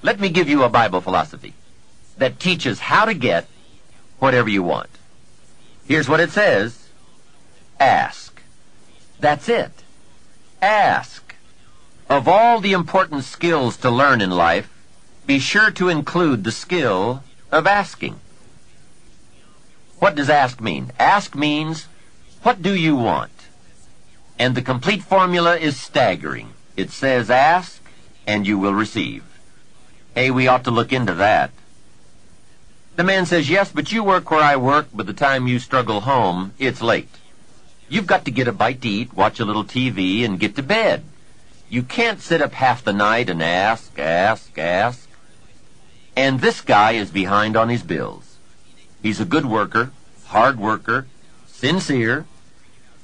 Let me give you a Bible philosophy that teaches how to get whatever you want. Here's what it says. Ask. That's it. Ask. Of all the important skills to learn in life, be sure to include the skill of asking. What does ask mean? Ask means, what do you want? And the complete formula is staggering. It says ask, and you will receive. Hey, we ought to look into that. The man says, yes, but you work where I work. By the time you struggle home, it's late. You've got to get a bite to eat, watch a little TV, and get to bed. You can't sit up half the night and ask. And this guy is behind on his bills. He's a good worker, hard worker, sincere,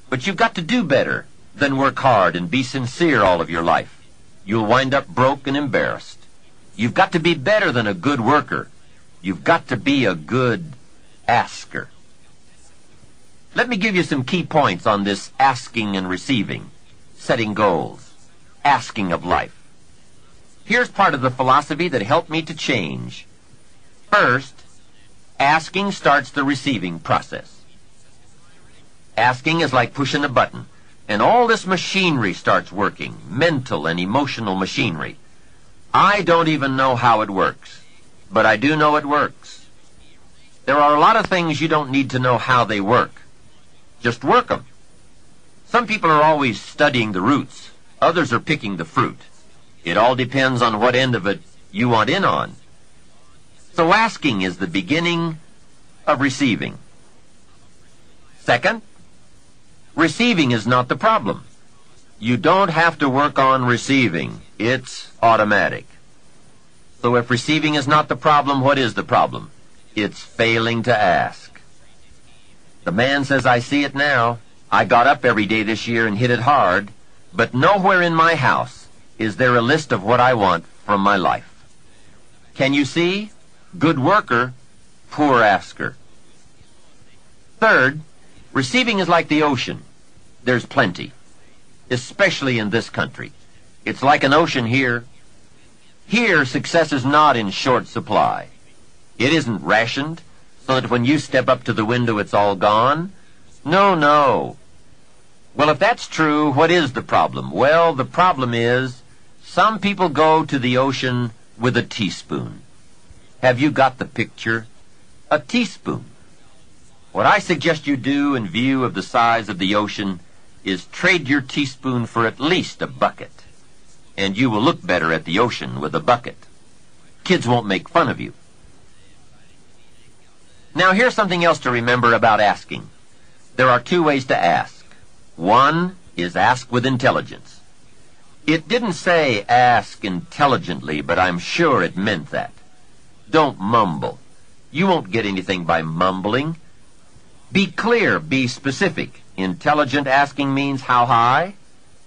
but you've got to do better than work hard and be sincere all of your life. You'll wind up broke and embarrassed. You've got to be better than a good worker. You've got to be a good asker. Let me give you some key points on this asking and receiving, setting goals, asking of life. Here's part of the philosophy that helped me to change. First, asking starts the receiving process. Asking is like pushing a button, and all this machinery starts working, mental and emotional machinery. I don't even know how it works, but I do know it works. There are a lot of things you don't need to know how they work. Just work them. Some people are always studying the roots. Others are picking the fruit. It all depends on what end of it you want in on. So asking is the beginning of receiving. Second, receiving is not the problem. You don't have to work on receiving. It's automatic. So if receiving is not the problem, what is the problem? It's failing to ask. The man says, I see it now. I got up every day this year and hit it hard, but nowhere in my house is there a list of what I want from my life. Can you see? Good worker, poor asker. Third, receiving is like the ocean. There's plenty, especially in this country. It's like an ocean here. Here, success is not in short supply. It isn't rationed, so that when you step up to the window, it's all gone. No. Well, if that's true, what is the problem? Well, the problem is some people go to the ocean with a teaspoon. Have you got the picture? A teaspoon. What I suggest you do in view of the size of the ocean is trade your teaspoon for at least a bucket, and you will look better at the ocean with a bucket. Kids won't make fun of you. Now, here's something else to remember about asking. There are two ways to ask. One is ask with intelligence. It didn't say ask intelligently, but I'm sure it meant that. Don't mumble. You won't get anything by mumbling. Be clear, be specific. Intelligent asking means how high,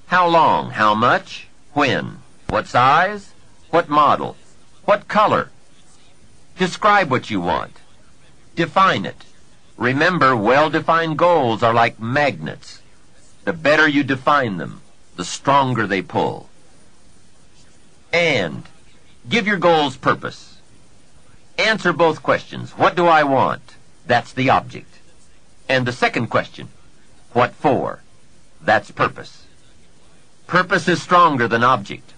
how long, how much, when, what size, what model, what color. Describe what you want. Define it. Remember, well-defined goals are like magnets. The better you define them, the stronger they pull. And give your goals purpose. Answer both questions. What do I want? That's the object. And the second question, what for? That's purpose. Purpose is stronger than object.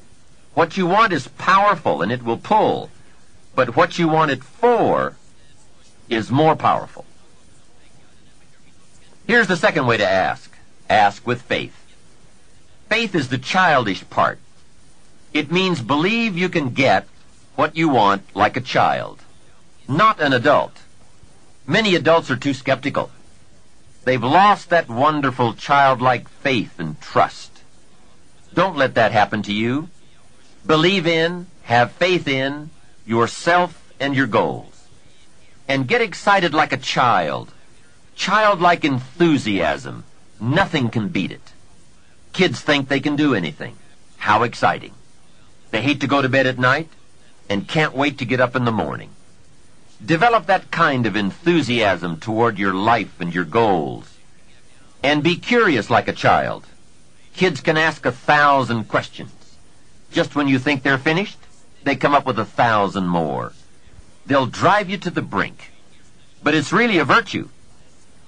What you want is powerful and it will pull, but what you want it for is more powerful. Here's the second way to ask. Ask with faith. Faith is the childish part. It means believe you can get what you want like a child, not an adult. Many adults are too skeptical. They've lost that wonderful childlike faith and trust. Don't let that happen to you. Believe in, have faith in yourself and your goals. And get excited like a child. Childlike enthusiasm. Nothing can beat it. Kids think they can do anything. How exciting. They hate to go to bed at night and can't wait to get up in the morning. Develop that kind of enthusiasm toward your life and your goals. And be curious like a child. Kids can ask 1,000 questions. Just when you think they're finished, they come up with 1,000 more. They'll drive you to the brink. But it's really a virtue.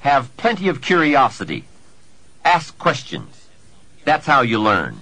Have plenty of curiosity. Ask questions. That's how you learn.